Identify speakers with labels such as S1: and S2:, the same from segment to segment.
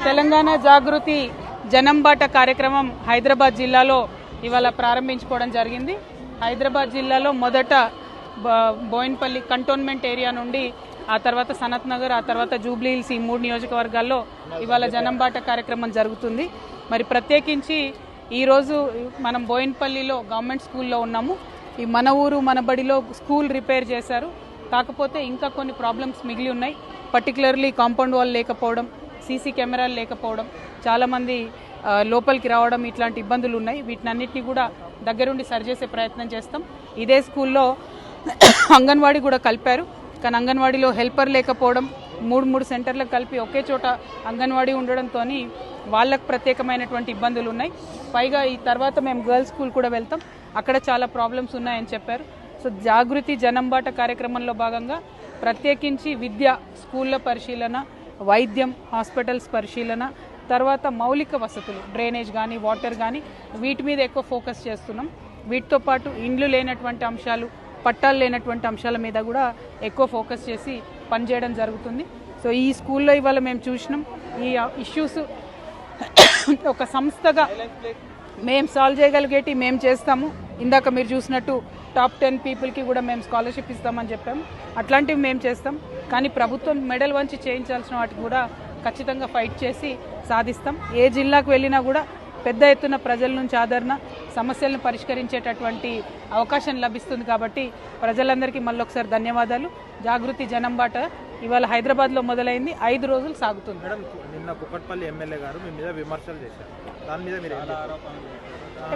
S1: తెలంగాణ జాగృతి జనంబాట కార్యక్రమం హైదరాబాద్ జిల్లాలో ఇవాళ ప్రారంభించుకోవడం జరిగింది. హైదరాబాద్ జిల్లాలో మొదట బోయిన్పల్లి కంటోన్మెంట్ ఏరియా నుండి, ఆ తర్వాత సనత్ నగర్, ఆ తర్వాత జూబ్లీ హిల్స్, ఈ 3 నియోజకవర్గాల్లో ఇవాళ జనంబాట కార్యక్రమం జరుగుతుంది. మరి ప్రత్యేకించి ఈరోజు మనం బోయిన్పల్లిలో గవర్నమెంట్ స్కూల్లో ఉన్నాము. ఈ మన ఊరు మన బడిలో స్కూల్ రిపేర్ చేశారు. కాకపోతే ఇంకా కొన్ని ప్రాబ్లమ్స్ మిగిలి ఉన్నాయి. పర్టికులర్లీ కాంపౌండ్ వాల్ లేకపోవడం, సీసీ కెమెరాలు లేకపోవడం, చాలామంది లోపలికి రావడం, ఇట్లాంటి ఇబ్బందులు ఉన్నాయి. వీటినన్నిటినీ కూడా దగ్గరుండి సరిచేసే ప్రయత్నం చేస్తాం. ఇదే స్కూల్లో అంగన్వాడీ కూడా కలిపారు. కానీ అంగన్వాడీలో హెల్పర్ లేకపోవడం, 3 సెంటర్లకు కలిపి ఒకే చోట అంగన్వాడీ ఉండడంతో వాళ్ళకు ప్రత్యేకమైనటువంటి ఇబ్బందులు ఉన్నాయి. పైగా ఈ తర్వాత మేము గర్ల్స్ స్కూల్ కూడా వెళ్తాం, అక్కడ చాలా ప్రాబ్లమ్స్ ఉన్నాయని చెప్పారు. సో జాగృతి జనంబాట కార్యక్రమంలో భాగంగా ప్రత్యేకించి విద్య, స్కూళ్ళ పరిశీలన, వైద్యం, హాస్పిటల్స్ పరిశీలన, తర్వాత మౌలిక వసతులు, డ్రైనేజ్ కానీ వాటర్ కానీ, వీటి మీద ఎక్కువ ఫోకస్ చేస్తున్నాం. వీటితో పాటు ఇండ్లు లేనటువంటి అంశాలు, పట్టాలు లేనటువంటి అంశాల మీద కూడా ఎక్కువ ఫోకస్ చేసి పనిచేయడం జరుగుతుంది. సో ఈ స్కూల్లో ఇవాళ మేము చూసినాం ఈ ఇష్యూస్ ఒక సంస్థగా మేము సాల్వ్ చేయగలిగేటి మేము చేస్తాము. ఇందాక మీరు చూసినట్టు టాప్ 10 పీపుల్కి కూడా మేము స్కాలర్షిప్ ఇస్తామని చెప్పాము. అట్లాంటివి మేము చేస్తాం. కానీ ప్రభుత్వం మెడల్ వంచి చేయించాల్సిన వాటికి కూడా ఖచ్చితంగా ఫైట్ చేసి సాధిస్తాం. ఏ జిల్లాకు వెళ్ళినా కూడా పెద్ద ఎత్తున ప్రజల నుంచి ఆదరణ, సమస్యలను పరిష్కరించేటటువంటి అవకాశం లభిస్తుంది. కాబట్టి ప్రజలందరికీ మళ్ళొకసారి ధన్యవాదాలు. జాగృతి జనంబాట ఇవాళ హైదరాబాద్లో మొదలైంది, 5 రోజులు సాగుతుంది.
S2: మేడం, నిన్న కుకట్పల్లి ఎమ్మెల్యే గారు మీ మీద విమర్శలు చేశారు. దాని మీద మీరు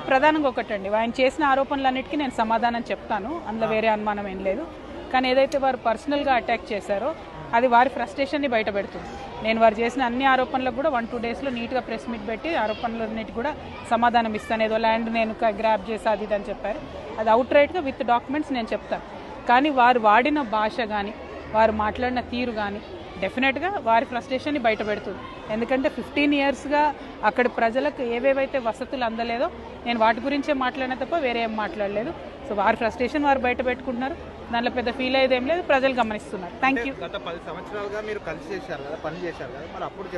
S1: ప్రధానంగా ఒకటండి, ఆయన చేసిన ఆరోపణలన్నిటికీ నేను సమాధానం చెప్తాను, అందులో వేరే అనుమానం ఏం లేదు. కానీ ఏదైతే వారు పర్సనల్గా అటాక్ చేశారో అది వారి ఫ్రస్ట్రేషన్ని బయట పెడుతుంది. నేను వారు చేసిన అన్ని ఆరోపణలకు కూడా 1-2 డేస్లో నీట్గా ప్రెస్ మీట్ పెట్టి ఆరోపణలన్నిటి కూడా సమాధానం ఇస్తాను. ఏదో ల్యాండ్ నేను గ్రాప్ చేసి అది అని చెప్పారు. అది అవుట్ రైట్గా విత్ డాక్యుమెంట్స్ నేను చెప్తాను. కానీ వారు వాడిన భాష కానీ, వారు మాట్లాడిన తీరు కానీ డెఫినెట్గా వారి ఫ్రస్ట్రేషన్ని బయట పెడుతుంది. ఎందుకంటే 15 ఇయర్స్గా అక్కడ ప్రజలకు ఏవేవైతే వసతులు అందలేదో నేను వాటి గురించే మాట్లాడిన తప్ప వేరే ఏం మాట్లాడలేదు. సో వారి ఫ్రస్ట్రేషన్ వారు బయట పెట్టుకుంటున్నారు. దాంట్లో పెద్ద ఫీల్ అయ్యేది ఏం లేదు, ప్రజలు గమనిస్తున్నారు. Thank you.
S2: గత 10 సంవత్సరాలుగా మీరు కలిసి చేశారు కదా, పని చేశారు కదా, మరి అప్పుడు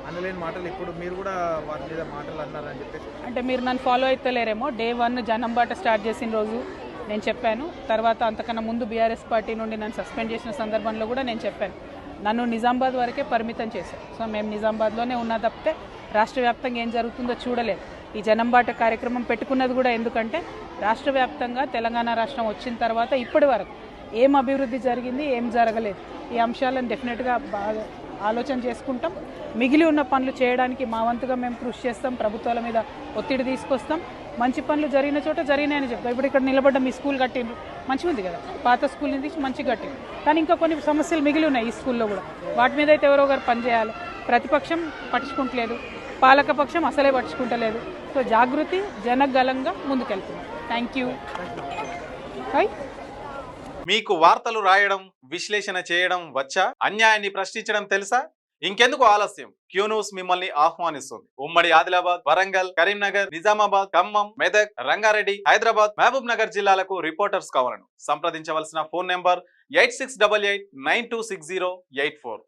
S2: అనలేని మాటలు ఇప్పుడు మీరు కూడా వారి మీద మాటలు అన్నారని చెప్పేసి.
S1: అంటే మీరు నన్ను ఫాలో అవుతలేరేమో. Day 1 జనంబాట స్టార్ట్ చేసిన రోజు నేను చెప్పాను. తర్వాత అంతకన్నా ముందు బీఆర్ఎస్ పార్టీ నుండి నన్ను సస్పెండ్ చేసిన సందర్భంలో కూడా నేను చెప్పాను. నన్ను నిజామాబాద్ వరకే పరిమితం చేశారు. సో మేము నిజామాబాద్లోనే ఉన్నా తప్పితే రాష్ట్ర వ్యాప్తంగా ఏం జరుగుతుందో చూడలేదు. ఈ జనంబాట కార్యక్రమం పెట్టుకున్నది కూడా ఎందుకంటే రాష్ట్ర వ్యాప్తంగా తెలంగాణ రాష్ట్రం వచ్చిన తర్వాత ఇప్పటి వరకు ఏం అభివృద్ధి జరిగింది, ఏం జరగలేదు, ఈ అంశాలను డెఫినెట్గా బాగా ఆలోచన చేసుకుంటాం. మిగిలి ఉన్న పనులు చేయడానికి మా వంతుగా మేము కృషి చేస్తాం. ప్రభుత్వాల మీద ఒత్తిడి తీసుకొస్తాం. మంచి పనులు జరిగిన చోట జరిగినాయని చెప్తాం. ఇప్పుడు ఇక్కడ నిలబడ్డ మీ స్కూల్ కట్టిండ్రు, మంచిగా ఉంది కదా, పాత స్కూల్ నుంచి మంచిగా కట్టిండ్రు. కానీ ఇంకా కొన్ని సమస్యలు మిగిలి ఉన్నాయి ఈ స్కూల్లో కూడా. వాటి మీద అయితే ఎవరో ఒకరు పనిచేయాలి. ప్రతిపక్షం పట్టించుకుంటలేదు, పాలకపక్షం అసలే పట్టించుకుంటలేదు. సో జాగృతి జనగలంగా ముందుకెళ్తున్నాం. Thank you.
S3: మీకు వార్తలు రాయడం, విశ్లేషణ చేయడం వచ్చా? అన్యాయాన్ని ప్రశ్నించడం తెలుసా? ఇంకెందుకు ఆలస్యం? క్యూ న్యూస్ మిమ్మల్ని ఆహ్వానిస్తుంది. ఉమ్మడి ఆదిలాబాద్, వరంగల్, కరీంనగర్, నిజామాబాద్, ఖమ్మం, మెదక్, రంగారెడ్డి, హైదరాబాద్, మహబూబ్ నగర్ జిల్లాలకు రిపోర్టర్స్ కావాలను సంప్రదించవలసిన ఫోన్ నెంబర్ 8688926084.